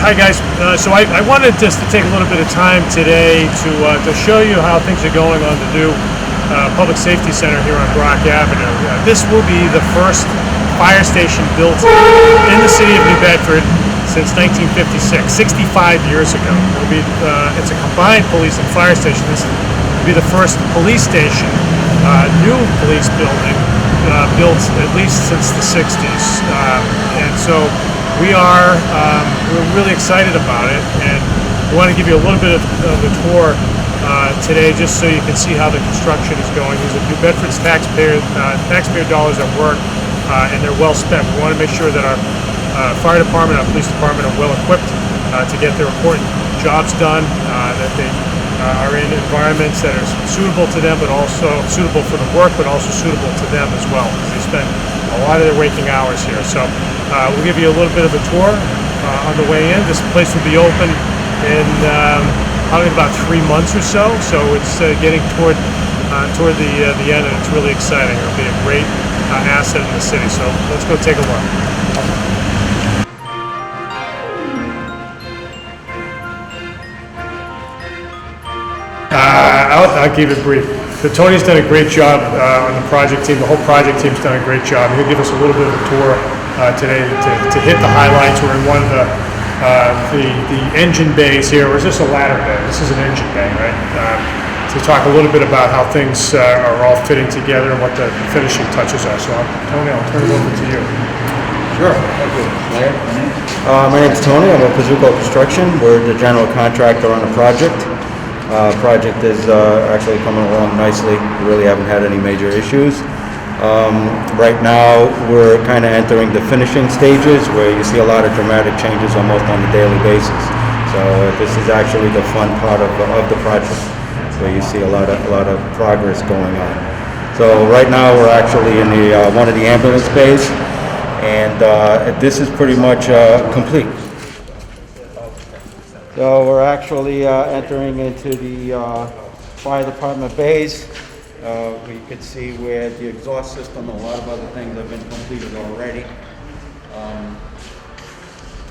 Hi guys. So I wanted just to take a little bit of time today to show you how things are going on the new Public Safety Center here on Brock Avenue. This will be the first fire station built in the city of New Bedford since 1956, 65 years ago. It's a combined police and fire station. This will be the first police station, new police building, built at least since the 60s. And so we're really excited about it, and we want to give you a little bit of a tour today, just so you can see how the construction is going. These are New Bedford's taxpayer dollars at work, and they're well spent. We want to make sure that our fire department, our police department are well equipped to get their important jobs done, that they are in environments that are suitable to them, but also suitable for the work, but also suitable to them as well. They spend a lot of their waking hours here. So we'll give you a little bit of a tour on the way in. This place will be open in probably about 3 months or so. So it's getting toward the end, and it's really exciting. It'll be a great asset in the city. So let's go take a look. I'll keep it brief. So Tony's done a great job on the project team. The whole project team's done a great job. He'll give us a little bit of a tour today to hit the highlights. We're in one of the engine bays here. Or is this a ladder bay? This is an engine bay, right? To talk a little bit about how things are all fitting together and what the finishing touches are. So Tony, I'll turn it over to you. Sure. Thank you, Mayor. My name's Tony. I'm with Pizzuko Construction. We're the general contractor on the project. Project is actually coming along nicely. We really haven't had any major issues. Right now, we're kind of entering the finishing stages, where you see a lot of dramatic changes almost on a daily basis. So this is actually the fun part of the project, where you see a lot of progress going on. So right now, we're actually in the one of the ambulance bays, and this is pretty much complete. So we're actually entering into the fire department bays. We could see where the exhaust system and a lot of other things have been completed already.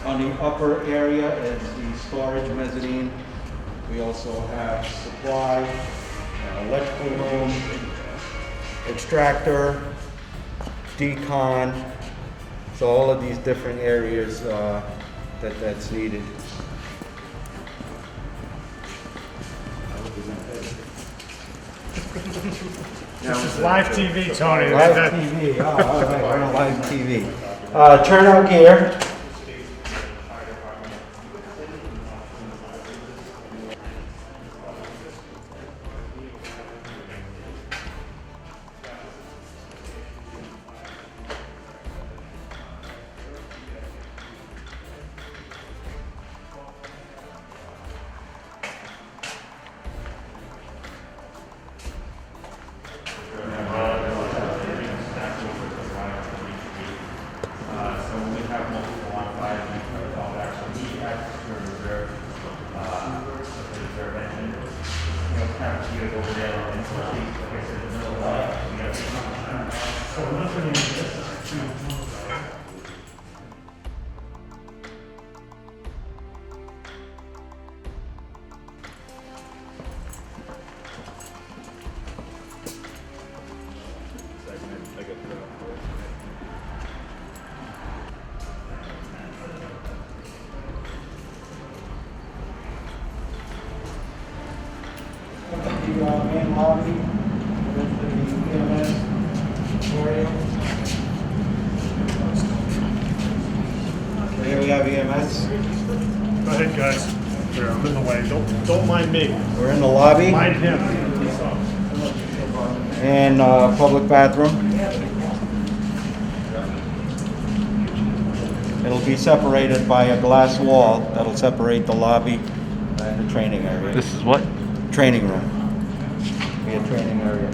On the upper area is the storage mezzanine. We also have supply, electrical room, extractor, decon. So all of these different areas that's needed. This is live TV, Tony. Live TV. Oh, all right, we're on live TV. Turnout gear. Main lobby, with the EMS area. Here we have EMS. Go ahead, guys. Here, I'm in the way. Don't mind me. We're in the lobby. Mind him. And public bathroom. It'll be separated by a glass wall that'll separate the lobby and the training area. This is what? Training room. Be a training area.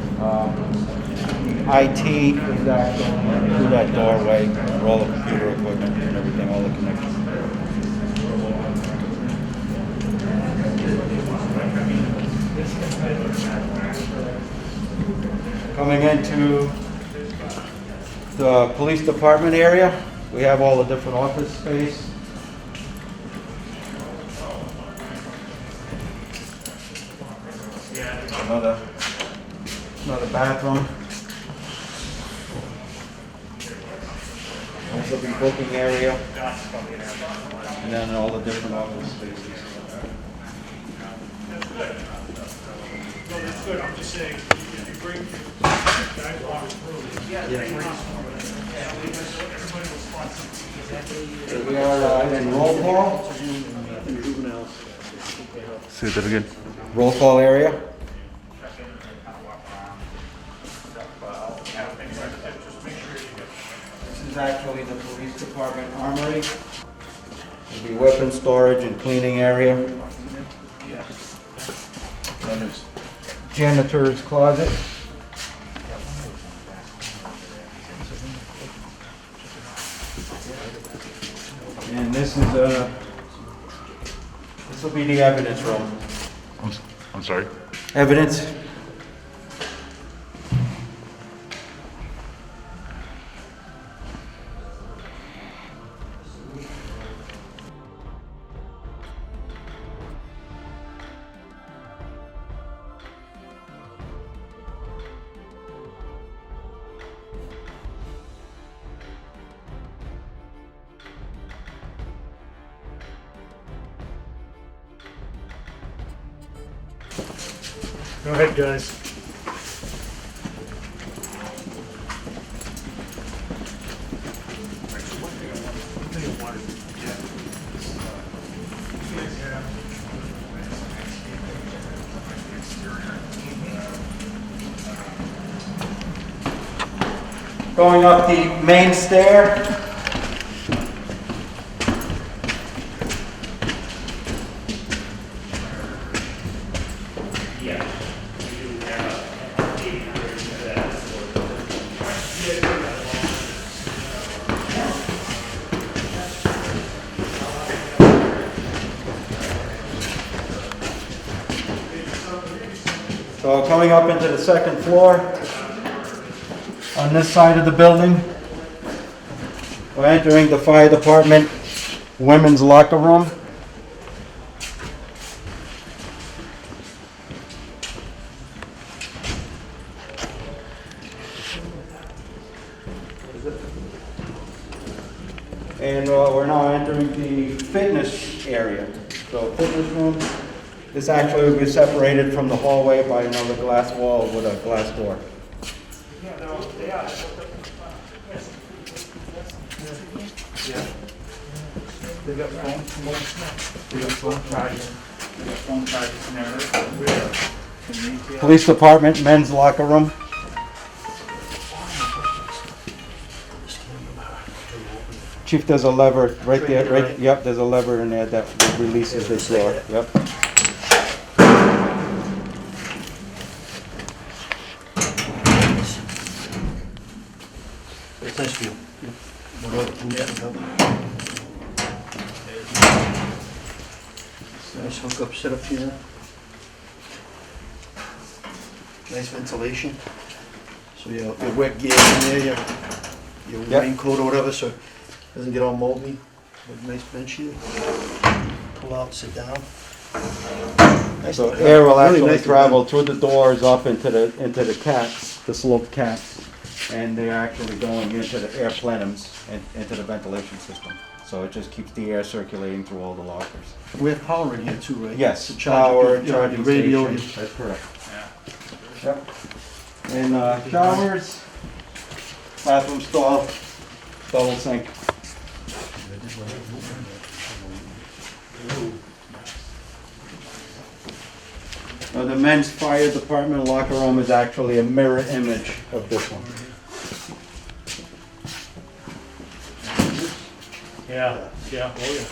IT is actually through that doorway, for all the computer equipment and everything, all the connections. Coming into the police department area, we have all the different office space. another bathroom. Also the booking area. And then all the different office spaces. No, that's good. I'm just saying, if you bring guys walk through. We are in roll call. Say that again. Roll call area. This is actually the police department armory. There'll be weapon storage and cleaning area. Janitor's closet. And this will be the evidence room. I'm sorry. Evidence. Go ahead, guys. Going up the main stair. So coming up into the second floor, on this side of the building, we're entering the fire department women's locker room. And we're now entering the fitness area. So fitness room. This actually will be separated from the hallway by another glass wall with a glass door. They got phone chargers. They got phone chargers and everything. Police department men's locker room. Chief, there's a lever right there, right, yep, there's a lever in there that releases this door, yep. It's nice view. Nice hookup set up here. Nice ventilation. So your wet gear in there, your Yep. raincoat or whatever, so it doesn't get all moldy. With a nice bench here. Pull out, sit down. Nice So to- air will really actually nice to travel through the doors up into the cats, the sloped cats, and they're actually going into the air plenums and into the ventilation system. So it just keeps the air circulating through all the lockers. We have power in here too, right? Yes, To charge power, your charging radio. station, that's correct. Yep. And showers, bathroom stall, double sink. Now the men's fire department locker room is actually a mirror image of this one. Yeah, yeah, oh yeah.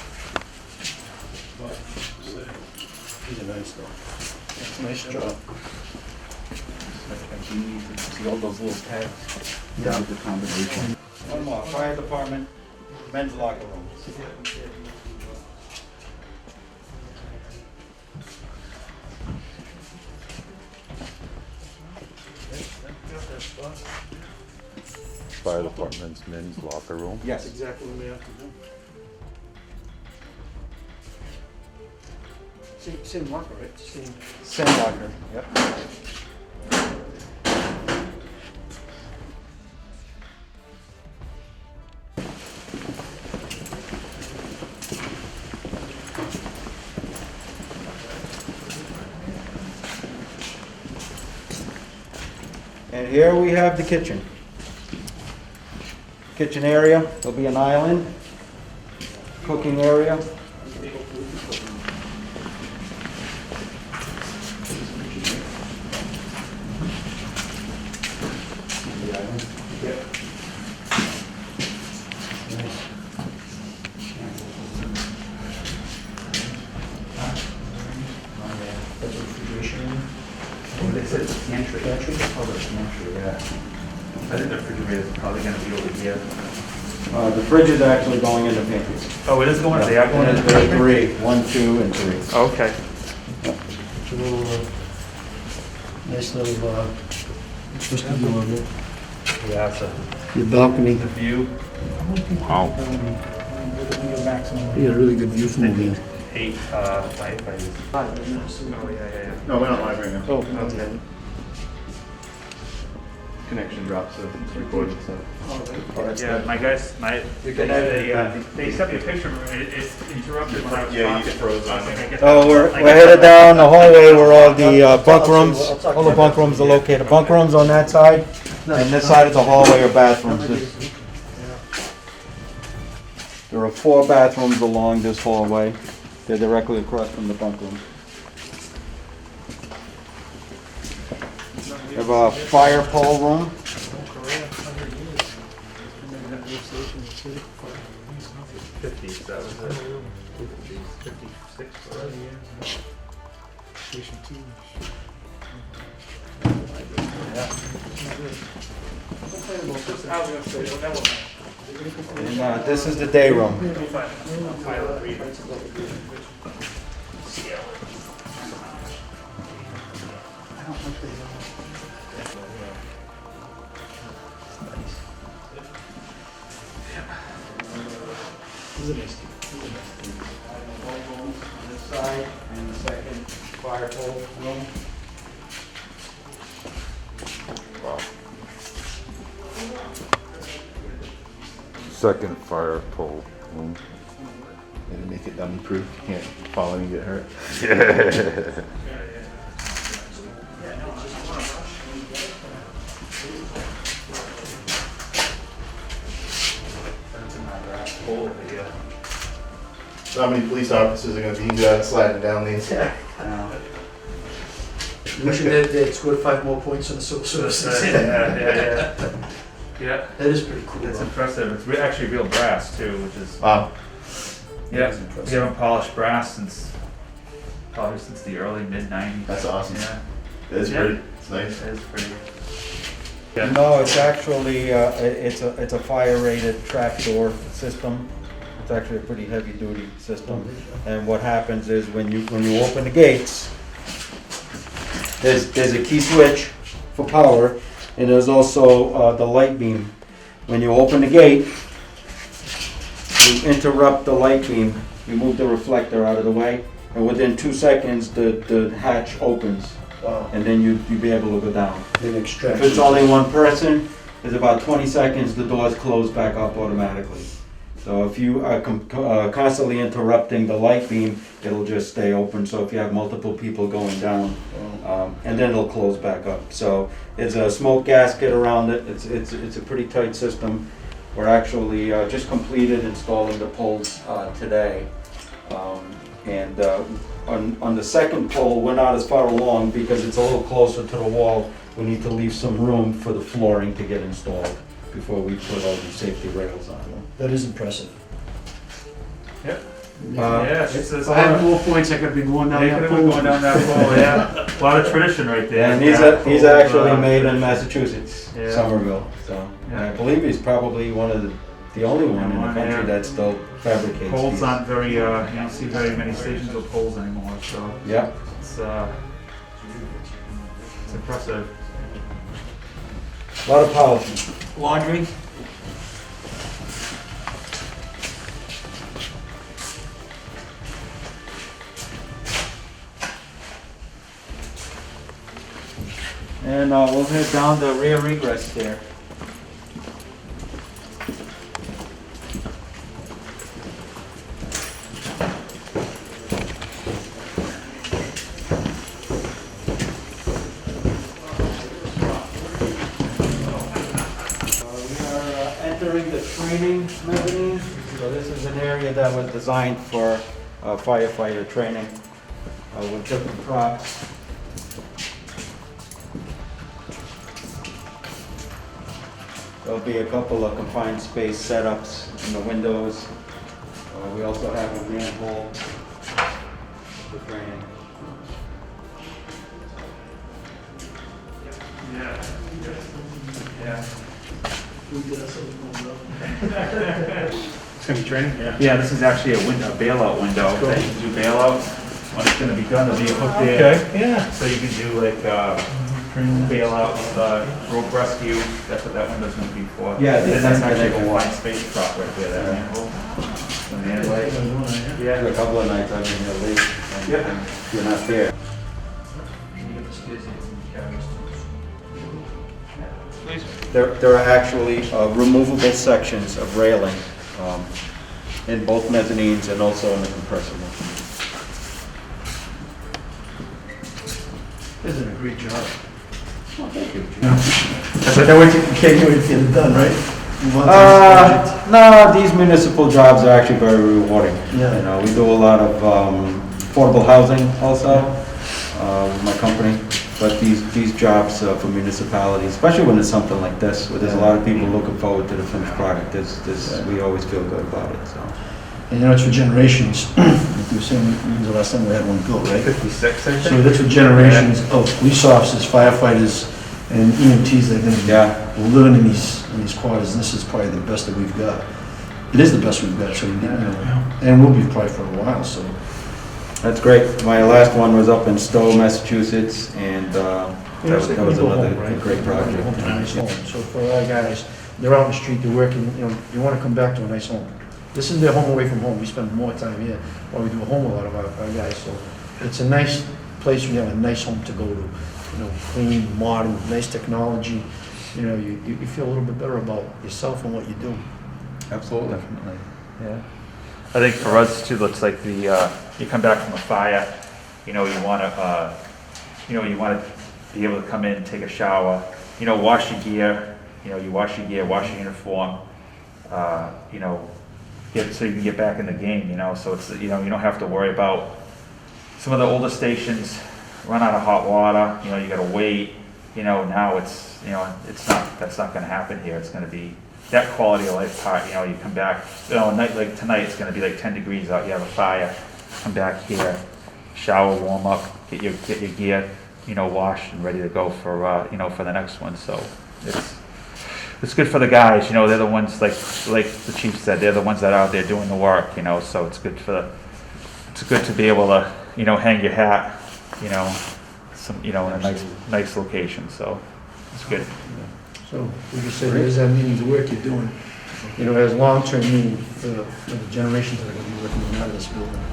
These are nice though. Nice job. See all those little tabs? Yeah. The combination. One more, fire department, men's locker room. Fire department's men's locker room. Yes. Exactly what we have to do. Same marker, right? Same marker. Yep. And here we have the kitchen. Kitchen area, there'll be an island. Cooking area. They said it's pantry. Pantry? Oh, the pantry, yeah. I think the refrigerator's probably gonna be over here. The fridge is actually going in the pantry. Oh, it is going, they are going in the There are pantry? 3, 1, 2, and 3. Okay. It's a little, nice little, just to do on it. Yeah, so Your balcony. the view, Wow. You got a really good view from over here. 8 firefighters. Oh, yeah. No, we're not live right now. Oh, Okay. Connection dropped, so it's recording, so. Yeah, my guys, they sent me a picture, it's interrupted when I was talking. Yeah, you just froze on me. So we're headed down the hallway where all the bunk rooms, all the bunk rooms are located. Bunk rooms on that side, and this side of the hallway are bathrooms. There are 4 bathrooms along this hallway. They're directly across from the bunk room. We have a fire pole room. 50s, that was it. 56. And this is the day room. This side and the second fire pole room. Second fire pole room. And to make it dummy proof, you can't fall in and get hurt. So how many police officers are gonna be sliding down these? Wishing they'd scored 5 more points on the civil service. Yeah, That is pretty cool. it's though. impressive. It's actually real brass too, which is, Wow. yeah, That's impressive. we haven't polished brass probably since the early mid-90s. That's awesome. Yeah, It's Yeah. pretty, it's nice. it is pretty. No, it's actually, it's a fire-rated trapdoor system. It's actually a pretty heavy-duty system. And what happens is when you open the gates, there's a key switch for power, and there's also the light beam. When you open the gate, you interrupt the light beam, you move the reflector out of the way, and within 2 seconds, the hatch opens, Wow. and then you'd be able to go down. Then If extract. it's only one person, it's about 20 seconds, the doors close back up automatically. So if you are constantly interrupting the light beam, it'll just stay open. So if you have multiple people going down, and then it'll close back up. So it's a smoke gasket around it. It's a pretty tight system. We're actually just completed installing the poles today. And on the second pole, we're not as far along because it's a little closer to the wall. We need to leave some room for the flooring to get installed before we put all the safety rails on. That is impressive. Yeah, it's If I had more points, I could be going down They that could have been going pole. down that pole, yeah. A lot of tradition right there. And Yeah. he's actually made in Massachusetts, Yeah. Somerville. So and I Yeah. believe he's probably one of the only one in the One, country yeah. that still fabricates Poles these. aren't very, you don't see very many stations with poles anymore, so Yeah. it's impressive. A lot of power. Laundry? And we'll head down the rear egress there. Entering the training mezzanine. So this is an area that was designed for firefighter training with different props. There'll be a couple of confined space setups in the windows. We also have a manhole for training. Yeah. It's gonna be training? Yeah. Yeah, this is actually a window, a bailout window. That you can do bailouts. When it's gonna be done, there'll be a hook there. Okay, yeah. So you can do like, bailouts, rope rescue. That's what that window's gonna be for. Yeah, And that's actually a that's- confined space prop right there, that manhole. The manway. A Yeah. couple of nights I've been here late and Yeah. and you're not there. There are actually removable sections of railing in both mezzanines and also in the compressor room. This is a great job. Thank you. So that way you can't get it done, right? Move on to this project. No, these municipal jobs are actually very rewarding. Yeah. You know, we do a lot of affordable housing also with my company, but these jobs for municipalities, especially when it's something like this, where there's a lot of people looking forward to the finished product, we always feel good about it. So. And you know, it's for generations. Like you were saying, when's the last time we had one built, right? 56, I So think. that's for generations of police officers, firefighters, and EMTs that are Yeah. gonna be living in these quarters, and this is probably the best that we've got. It is the best we've got, so, you know, and will be probably for a while, so. That's great. My last one was up in Stowe, Massachusetts, and that was another great project. Nice home. So for our guys, they're out in the street, they're working, you know, you wanna come back to a nice home. This is their home away from home. We spend more time here while we do home a lot of our guys, so it's a nice place when you have a nice home to go to. You know, clean, modern, nice technology. You know, you feel a little bit better about yourself and what you do. Absolutely. Yeah. I think for us too, it's like you come back from a fire, you wanna be able to come in, take a shower, wash your gear, you wash your gear, wash your uniform, so you can get back in the game, so it's, you don't have to worry about some of the older stations run out of hot water, you gotta wait, now it's, that's not gonna happen here. It's gonna be that quality of life part, you come back, a night like tonight, it's gonna be like 10 degrees out, you have a fire, come back here, shower, warm up, get your gear, washed and ready to go for, for the next one, so it's good for the guys, they're the ones, like the chief said, they're the ones that are out there doing the work, so it's good to be able to, hang your hat, in a nice location, so it's good. So, like you said, there's that meaning, the work you're doing, has long-term meaning for the generations that are gonna be working out of this building.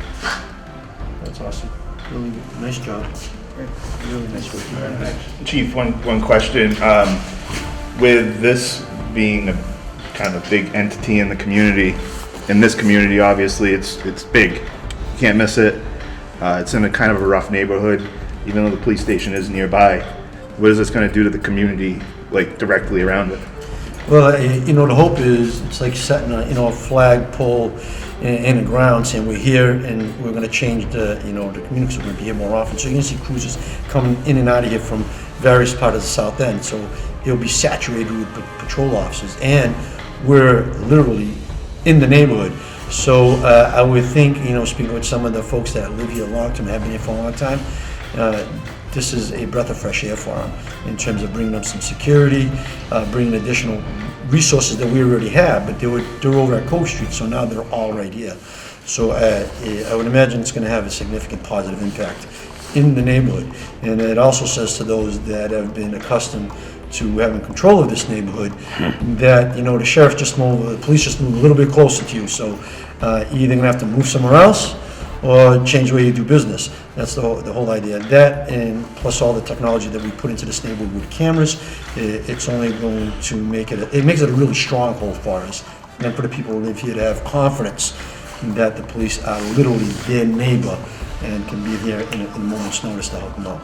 That's awesome. Really good. Nice job. Really nice work. Chief, one question. With this being a kind of big entity in the community, in this community, obviously, it's big. You can't miss it. It's in a kind of a rough neighborhood, even though the police station is nearby. What is this going to do to the community, like directly around it? Well, the hope is, it's like setting a flag pole in the ground saying we're here and we're gonna change the community, so we're gonna be here more often. So you're gonna see cruisers coming in and out of here from various parts of the south end. So it'll be saturated with patrol officers, and we're literally in the neighborhood. So I would think, speaking with some of the folks that live here long term, have been here for a long time, this is a breath of fresh air for them in terms of bringing them some security, bringing additional resources that we already have, but they're over at Cove Street, so now they're all right here. So I would imagine it's going to have a significant positive impact in the neighborhood. And it also says to those that have been accustomed to having control of this neighborhood that, the sheriff just moved, the police just moved a little bit closer to you. So you're either going to have to move somewhere else, or change the way you do business. That's the whole idea. That, and plus all the technology that we put into this neighborhood with cameras, it's only going to make it, it makes it a really stronghold for us. And for the people who live here to have confidence that the police are literally their neighbor and can be here in a moment's notice to help them out.